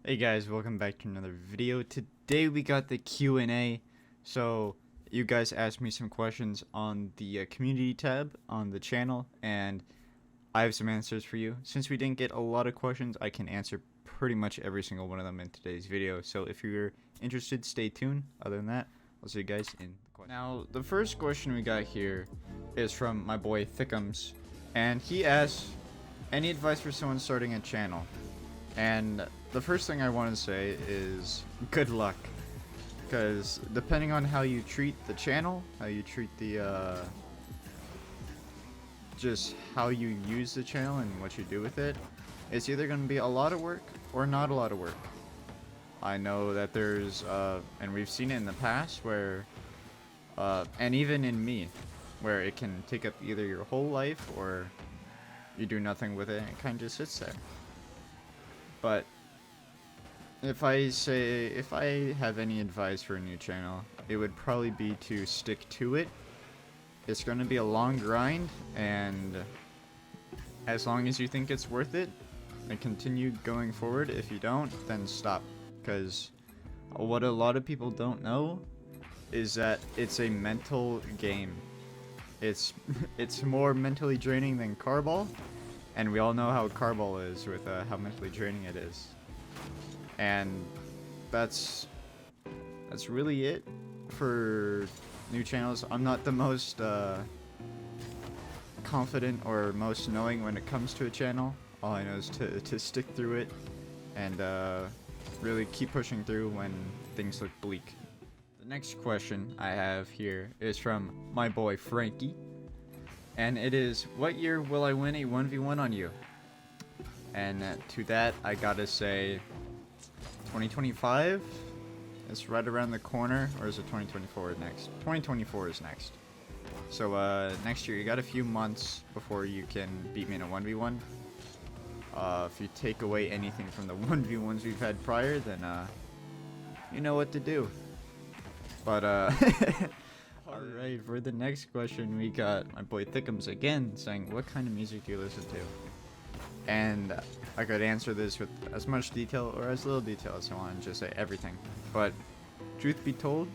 Hey guys, welcome back to another video. Today we got the Q&A. So you guys asked me some questions on the community tab on the channel, and I have some answers for you. Since we didn't get a lot of questions, I can answer pretty much every single one of them in today's video. So if you're interested, stay tuned. Other than that, I'll see you guys in the question. Now, the first question we got here is from my boy Thickums, and he asks, any advice for someone starting a channel? And the first thing I want to say is good luck, because depending on how you treat the channel, how you treat the just how you use the channel and what you do with it, it's either going to be a lot of work or not a lot of work. I know that there's and we've seen it in the past where and even in me, where it can take up either your whole life or you do nothing with it and it kind of just sits there. But if I have any advice for a new channel, it would probably be to stick to it. It's going to be a long grind, and as long as you think it's worth it, then continue going forward. If you don't, then stop. Because what a lot of people don't know is that it's a mental game. It's more mentally draining than Carball. And we all know how Carball is with how mentally draining it is. And that's really it for new channels. I'm not the most confident or most knowing when it comes to a channel. All I know is to stick through it and really keep pushing through when things look bleak. The next question I have here is from my boy Frankie. And it is, what year will I win a 1v1 on you? And to that, I gotta say, 2025 is right around the corner, or is it 2024 next? 2024 is next. So next year, you got a few months before you can beat me in a 1v1. If you take away anything from the 1v1s we've had prior, then you know what to do. But alright, for the next question, we got my boy Thickums again saying, what kind of music do you listen to? And I could answer this with as much detail or as little detail as I want and just say everything. But truth be told,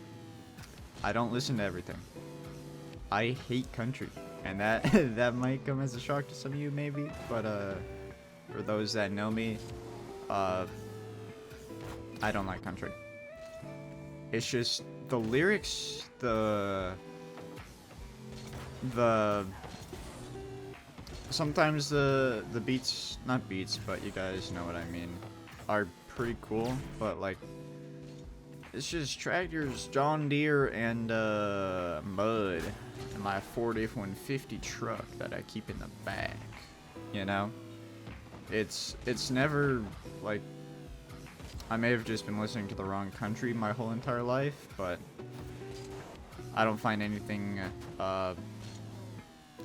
I don't listen to everything. I hate country, and that might come as a shock to some of you maybe, but for those that know me, I don't like country. It's just the lyrics, sometimes the beats, not beats, but you guys know what I mean, are pretty cool, but like, it's just tractors, John Deere, and mud, and my Ford F-150 truck that I keep in the back, you know? It's never, like, I may have just been listening to the wrong country my whole entire life, but I don't find anything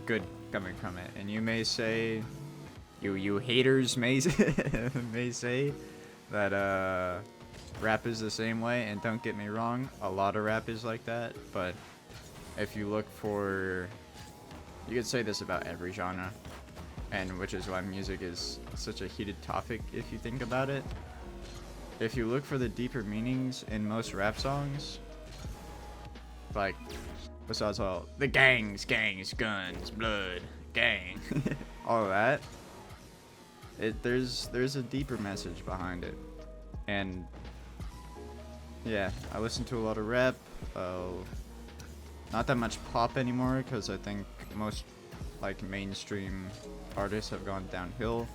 good coming from it. And you may say, you haters may say that rap is the same way, and don't get me wrong, a lot of rap is like that, but if you look for, you could say this about every genre, and which is why music is such a heated topic if you think about it. If you look for the deeper meanings in most rap songs, like, besides all the gangs, guns, blood, gang, all of that, there's a deeper message behind it. And yeah, I listen to a lot of rap, not that much pop anymore, because I think most like mainstream artists have gone downhill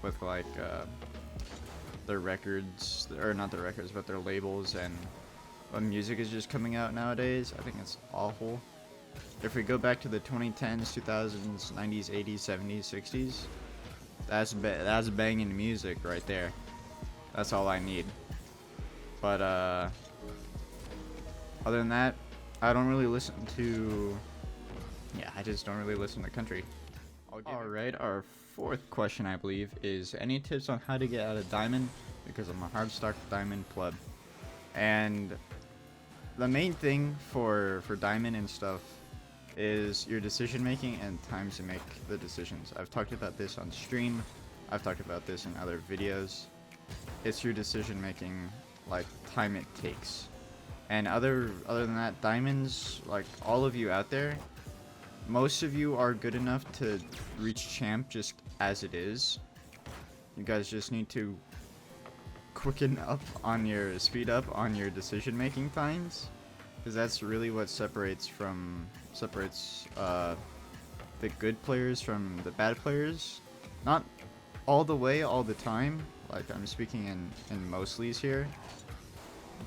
with like their records, or not their records, but their labels, and when music is just coming out nowadays, I think it's awful. If we go back to the 2010s, 2000s, 90s, 80s, 70s, 60s, that's banging music right there. That's all I need. But other than that, I don't really listen to, I just don't really listen to country. Alright, our fourth question, I believe, is any tips on how to get out of diamond, because I'm a hard stock diamond pleb. And the main thing for diamond and stuff is your decision making and time to make the decisions. I've talked about this on stream, I've talked about this in other videos, it's your decision making, like time it takes. And other than that, diamonds, like all of you out there, most of you are good enough to reach champ just as it is. You guys just need to speed up on your decision making times, because that's really what separates the good players from the bad players. Not all the way all the time, like I'm speaking in mostlies here,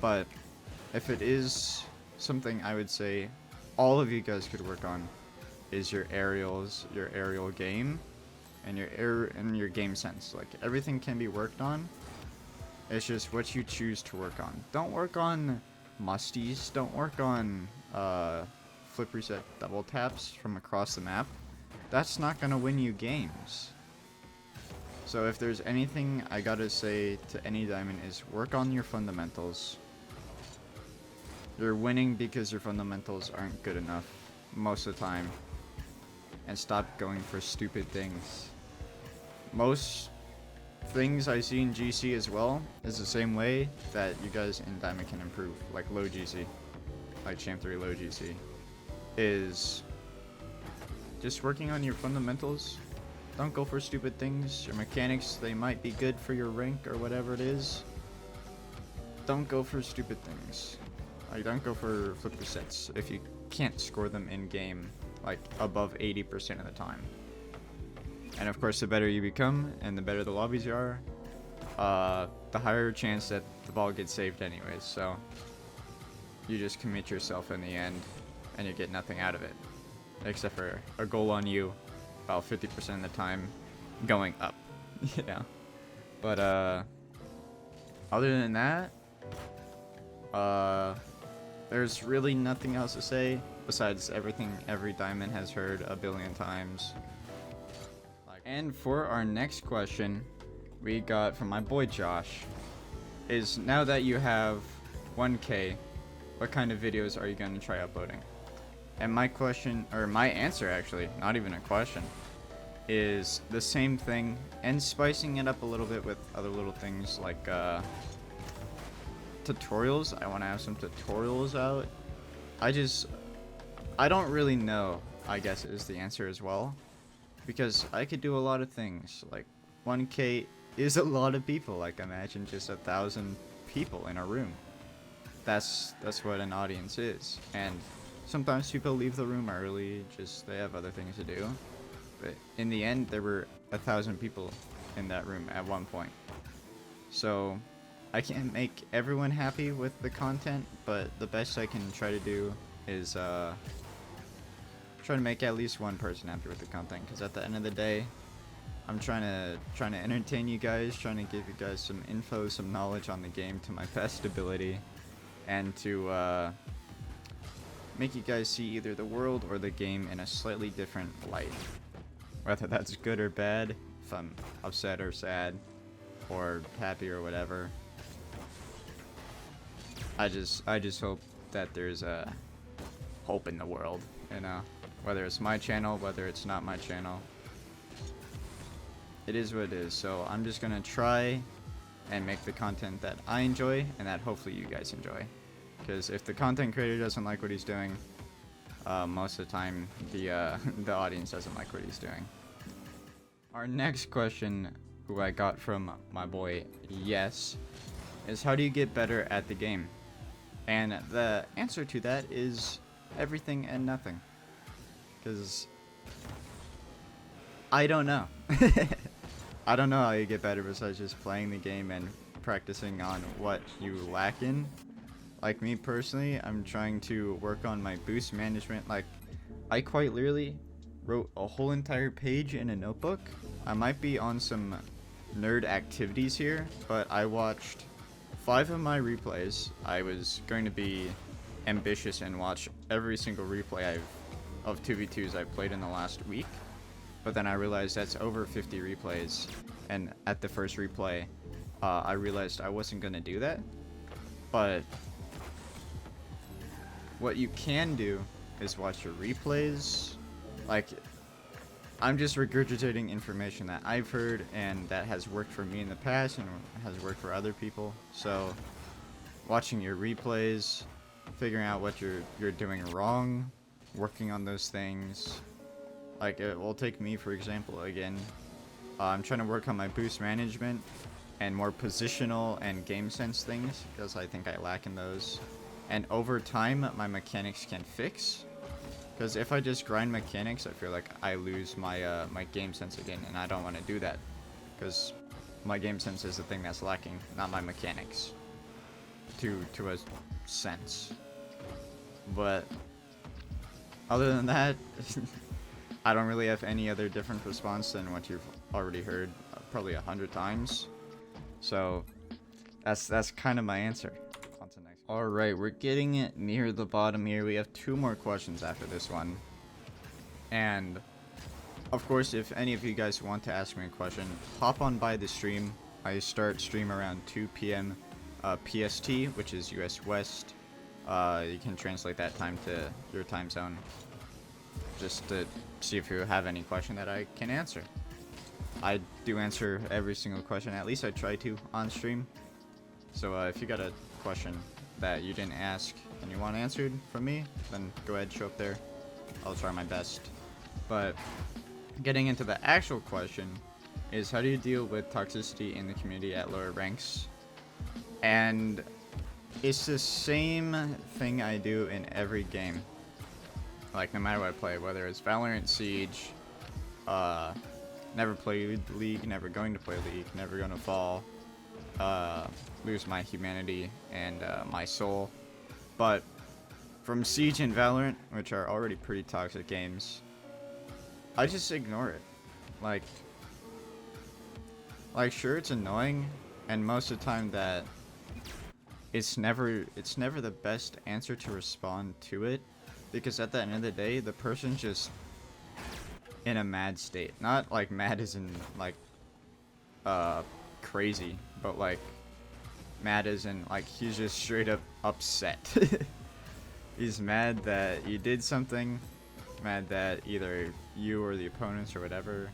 but if it is something I would say all of you guys could work on, is your aerial game, and your game sense. Like everything can be worked on. It's just what you choose to work on. Don't work on musties. Don't work on flip reset double taps from across the map. That's not gonna win you games. So if there's anything I gotta say to any diamond, is work on your fundamentals. You're winning because your fundamentals aren't good enough most of the time. And stop going for stupid things. Most things I see in GC as well is the same way that you guys in Diamond can improve, like low GC, like Champ 3 low GC, is just working on your fundamentals. Don't go for stupid things. Your mechanics, they might be good for your rank or whatever it is. Don't go for stupid things. Like, don't go for flip resets if you can't score them in game, like above 80% of the time. And of course, the better you become and the better the lobbies you are, the higher chance that the ball gets saved anyways. So you just commit yourself in the end and you get nothing out of it, except for a goal on you about 50% of the time going up. Yeah. But other than that, there's really nothing else to say besides everything every diamond has heard a billion times. And for our next question, we got from my boy Josh, is now that you have 1K, what kind of videos are you going to try uploading? And my question, or my answer actually, not even a question, is the same thing, and spicing it up a little bit with other little things like tutorials. I want to have some tutorials out. I don't really know, I guess, is the answer as well. Because I could do a lot of things. Like 1K is a lot of people. Like imagine just 1,000 people in a room. That's what an audience is. And sometimes people leave the room early, just they have other things to do. But in the end, there were 1,000 people in that room at one point. So I can't make everyone happy with the content, but the best I can try to do is try to make at least one person happy with the content, because at the end of the day, I'm trying to entertain you guys, trying to give you guys some info, some knowledge on the game to my best ability, and to make you guys see either the world or the game in a slightly different light. Whether that's good or bad, if I'm upset or sad, or happy or whatever. I just hope that there's a hope in the world, you know? Whether it's my channel, whether it's not my channel. It is what it is, so I'm just gonna try and make the content that I enjoy and that hopefully you guys enjoy. Because if the content creator doesn't like what he's doing, most of the time the audience doesn't like what he's doing. Our next question, who I got from my boy Yes, is how do you get better at the game? And the answer to that is everything and nothing. Because I don't know. I don't know how you get better besides just playing the game and practicing on what you lack in. Like me personally, I'm trying to work on my boost management. Like, I quite literally wrote a whole entire page in a notebook. I might be on some nerd activities here, but I watched 5 of my replays. I was going to be ambitious and watch every single replay of 2v2s I've played in the last week. But then I realized that's over 50 replays, and at the first replay, I realized I wasn't going to do that. But what you can do is watch your replays. Like, I'm just regurgitating information that I've heard and that has worked for me in the past and has worked for other people. So watching your replays, figuring out what you're doing wrong, working on those things. Like it will take me for example again. I'm trying to work on my boost management and more positional and game sense things because I think I lack in those. And over time, my mechanics can fix. Because if I just grind mechanics, I feel like I lose my my game sense again, and I don't want to do that. Because my game sense is the thing that's lacking, not my mechanics. To a sense. But other than that, I don't really have any other different response than what you've already heard probably 100 times. So that's kind of my answer. On to next. All right, we're getting near the bottom here. We have 2 more questions after this one. And of course, if any of you guys want to ask me a question, hop on by the stream. I start stream around 2 p.m. PST, which is US West. You can translate that time to your time zone, just to see if you have any question that I can answer. I do answer every single question, at least I try to, on stream. So if you got a question that you didn't ask and you want answered from me, then go ahead, show up there. I'll try my best. But getting into the actual question is, how do you deal with toxicity in the community at lower ranks? And it's the same thing I do in every game. Like, no matter what I play, whether it's Valorant, Siege, never played League, never going to play League, never gonna fall, lose my humanity and my soul. But from Siege and Valorant, which are already pretty toxic games, I just ignore it. Like sure, it's annoying, and most of the time that it's never the best answer to respond to it, because at the end of the day, the person's just in a mad state. Not like mad as in like crazy, but like mad as in like he's just straight up upset. He's mad that you did something, mad that either you or the opponents or whatever.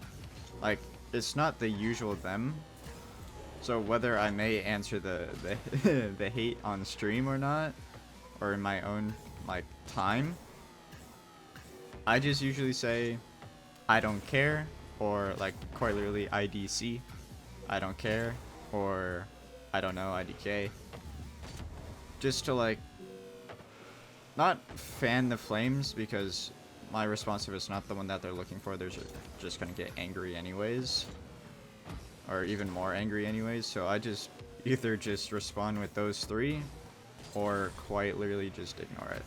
Like, it's not the usual them. So whether I may answer the the hate on stream or not, or in my own like time, I just usually say I don't care, or like quite literally IDC, I don't care, or I don't know, IDK, just to like not fan the flames, because my response if it's not the one that they're looking for, they're just gonna get angry anyways, or even more angry anyways. So I just either just respond with those 3, or quite literally just ignore it,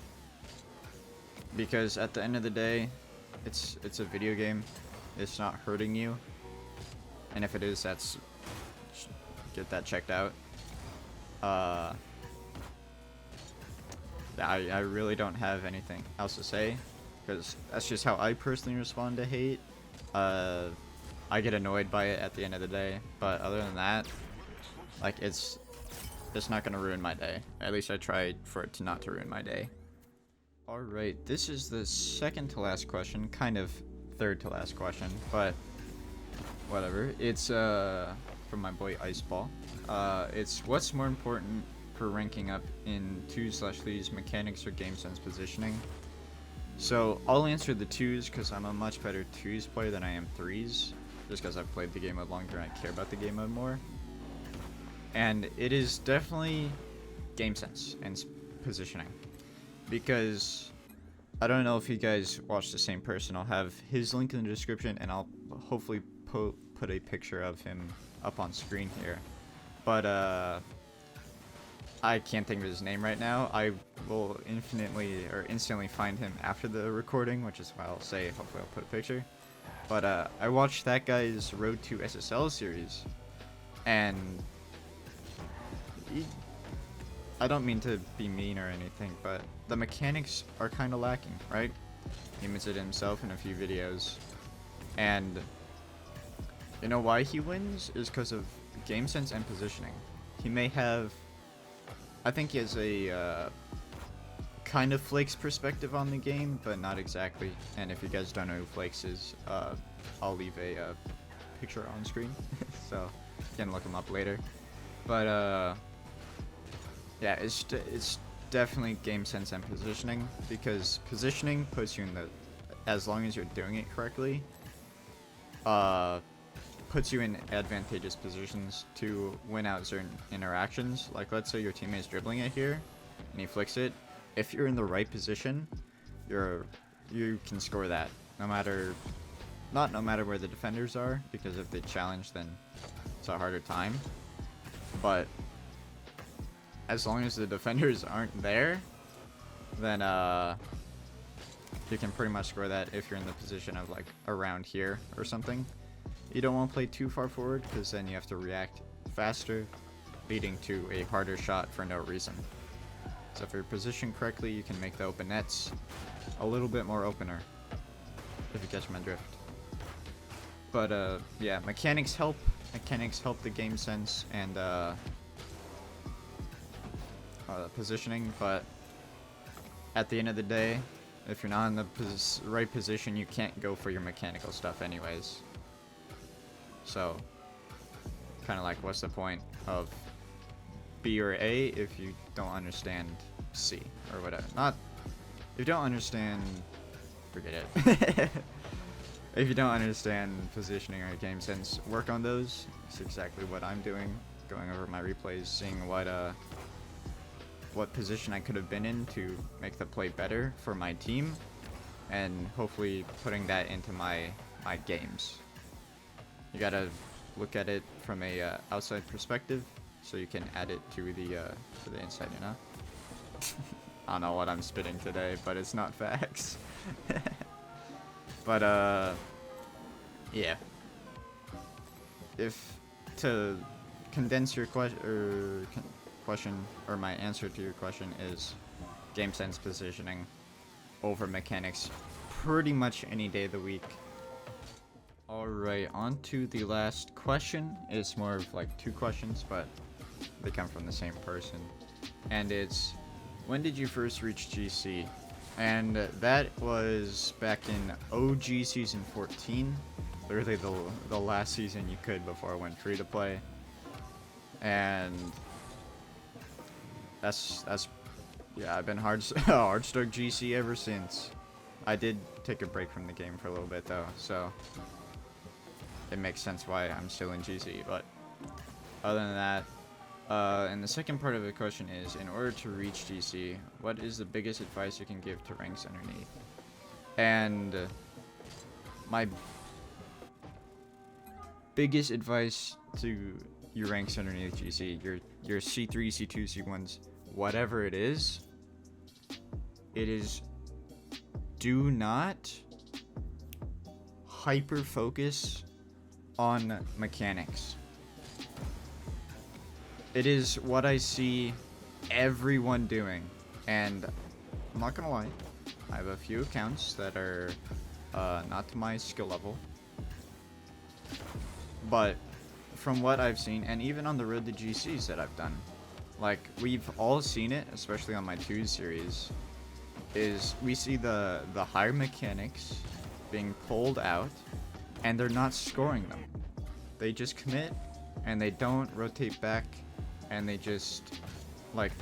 because at the end of the day, it's a video game. It's not hurting you, and if it is, that's get that checked out. I really don't have anything else to say, because that's just how I personally respond to hate. I get annoyed by it at the end of the day, but other than that, like it's not gonna ruin my day. At least I tried for it to not to ruin my day. Alright, this is the second to last question, kind of third to last question, but whatever. It's from my boy Iceball. It's, what's more important for ranking up in 2/3s, mechanics or Gamesense positioning? So I'll answer the 2s because I'm a much better 2s player than I am 3s, just because I've played the game mode longer and I care about the game mode more. And it is definitely Gamesense and positioning, because I don't know if you guys watch the same person. I'll have his link in the description, and I'll hopefully put a picture of him up on screen here. But I can't think of his name right now. I will instantly find him after the recording, which is why I'll say hopefully I'll put a picture. But I watched that guy's Road to SSL series, and I don't mean to be mean or anything, but the mechanics are kind of lacking, right? He admits it himself in a few videos. And you know why he wins is because of game sense and positioning. He may have, I think he has a kind of Flake's perspective on the game, but not exactly. And if you guys don't know who Flakes is, I'll leave a picture on screen, so you can look him up later. But yeah, it's definitely game sense and positioning, because positioning puts you in the, as long as you're doing it correctly, puts you in advantageous positions to win out certain interactions. Like, let's say your teammate's dribbling it here and he flicks it. If you're in the right position, you can score that no matter where the defenders are, because if they challenge, then it's a harder time. But as long as the defenders aren't there, then you can pretty much score that if you're in the position of like around here or something. You don't want to play too far forward, because then you have to react faster, leading to a harder shot for no reason. So if you're positioned correctly, you can make the open nets a little bit more opener, if you catch my drift. But yeah, mechanics help the game sense and positioning, but at the end of the day, if you're not in the right position, you can't go for your mechanical stuff anyways. So kind of like, what's the point of B or A if you don't understand C or whatever? Not if you don't understand, forget it. If you don't understand positioning or game sense, work on those. It's exactly what I'm doing, going over my replays, seeing what position I could have been in to make the play better for my team, and hopefully putting that into my games. You gotta look at it from a outside perspective, so you can add it to the inside, you know? I don't know what I'm spitting today, but it's not facts. But yeah. If to condense your question or my answer to your question is game sense positioning over mechanics pretty much any day of the week. Alright, on to the last question. It's more of like two questions, but they come from the same person. And it's, when did you first reach GC? And that was back in OG Season 14. Literally the last season you could before I went free to play. And that's yeah, I've been hardstuck GC ever since. I did take a break from the game for a little bit though, so it makes sense why I'm still in GC. But other than that, and the second part of the question is, in order to reach GC, what is the biggest advice you can give to ranks underneath? And my biggest advice to your ranks underneath GC, your C3, C2, C1s, whatever it is do not hyper focus on mechanics. It is what I see everyone doing, and I'm not gonna lie, I have a few accounts that are not to my skill level, but from what I've seen, and even on the road to GCs that I've done, like, we've all seen it, especially on my 2 series, is we see the higher mechanics being pulled out, and they're not scoring them. They just commit, and they don't rotate back, and they just, like,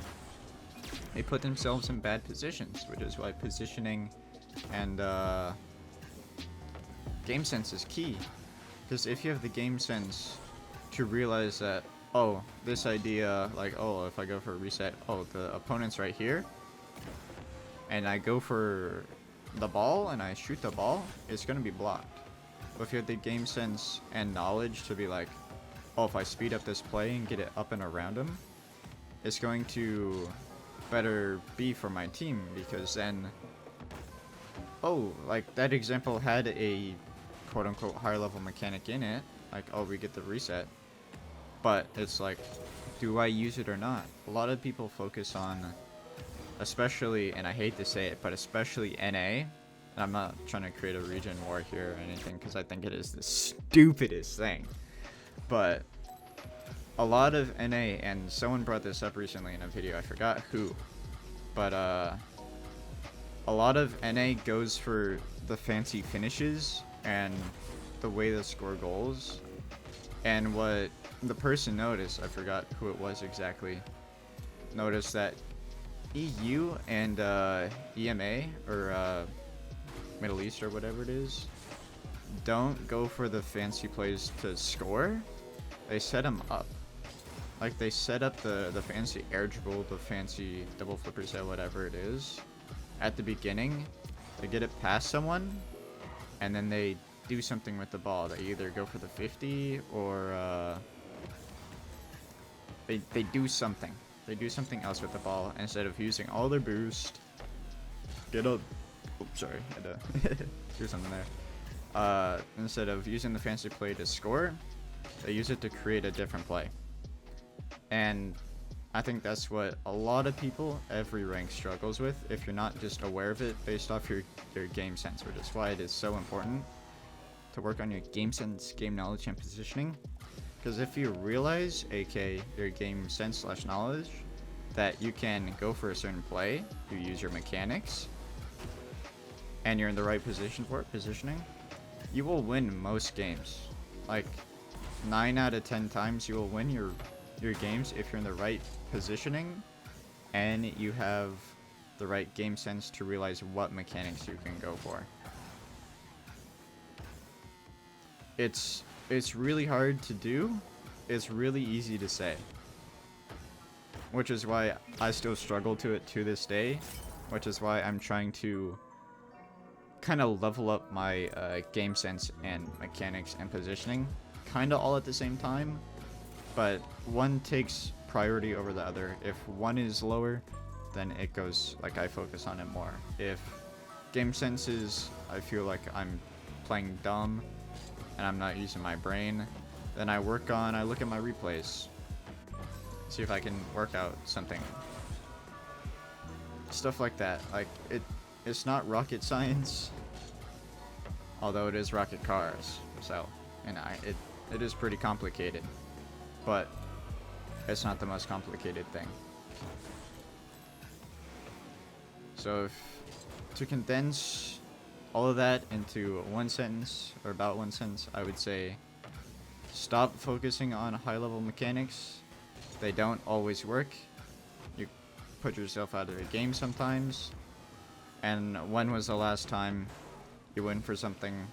they put themselves in bad positions, which is why positioning and game sense is key. Because if you have the game sense to realize that, oh, this idea, like, oh, if I go for a reset, oh, the opponent's right here, and I go for the ball and I shoot the ball, it's going to be blocked. But if you have the game sense and knowledge to be like, oh, if I speed up this play and get it up and around him, it's going to better be for my team, because then, oh, like that example had a quote-unquote higher level mechanic in it, like, oh, we get the reset, but it's like, do I use it or not? A lot of people focus on, especially, and I hate to say it, but especially NA, and I'm not trying to create a region war here or anything, because I think it is the stupidest thing, but a lot of NA, and someone brought this up recently in a video, I forgot who, but a lot of NA goes for the fancy finishes and the way they score goals. And what the person noticed, I forgot who it was exactly, noticed that EU and EMA, or Middle East or whatever it is, don't go for the fancy plays to score. They set them up. Like, they set up the fancy air dribble, the fancy double flipper set, whatever it is, at the beginning. They get it past someone, and then they do something with the ball. They either go for the 50 or they do something. They do something else with the ball instead of using all their boost. Get up. Oops, sorry. I had to do something there. Instead of using the fancy play to score, they use it to create a different play. And I think that's what a lot of people, every rank, struggles with if you're not just aware of it based off your game sense, which is why it is so important to work on your game sense, game knowledge, and positioning. Because if you realize, aka your game sense / knowledge, that you can go for a certain play, you use your mechanics, and you're in the right position for it, positioning, you will win most games. Like 9 out of 10 times you will win your games if you're in the right positioning and you have the right game sense to realize what mechanics you can go for. It's really hard to do. It's really easy to say. Which is why I still struggle to it to this day. Which is why I'm trying to kind of level up my game sense and mechanics and positioning. Kind of all at the same time. But one takes priority over the other. If one is lower, then it goes, like, I focus on it more. If game sense is, I feel like I'm playing dumb and I'm not using my brain, then I look at my replays, see if I can work out something. Stuff like that. Like, it's not rocket science, although it is rocket cars, so, and it is pretty complicated, but it's not the most complicated thing. So to condense all of that into one sentence, or about one sentence, I would say stop focusing on high-level mechanics. They don't always work. You put yourself out of the game sometimes. And when was the last time you went for something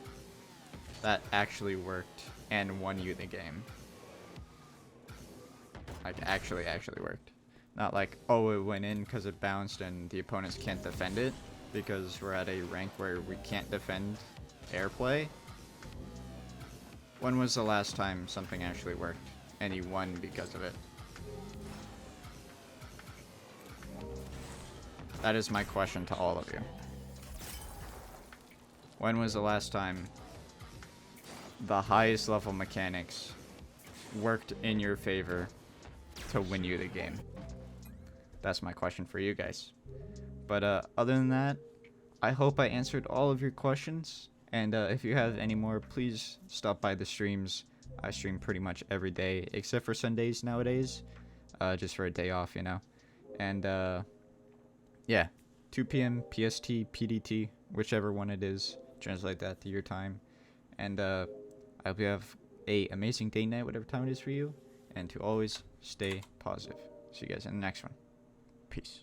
that actually worked and won you the game? Like, actually worked. Not like, oh, it went in because it bounced and the opponents can't defend it, because we're at a rank where we can't defend airplay. When was the last time something actually worked and you won because of it? That is my question to all of you. When was the last time the highest level mechanics worked in your favor to win you the game? That's my question for you guys. But other than that, I hope I answered all of your questions. And if you have any more, please stop by the streams. I stream pretty much every day, except for Sundays nowadays, just for a day off, you know. And yeah, 2 p.m. PST, PDT, whichever one it is. Translate that to your time. And I hope you have a amazing day, night, whatever time it is for you. And to always stay positive. See you guys in the next one. Peace.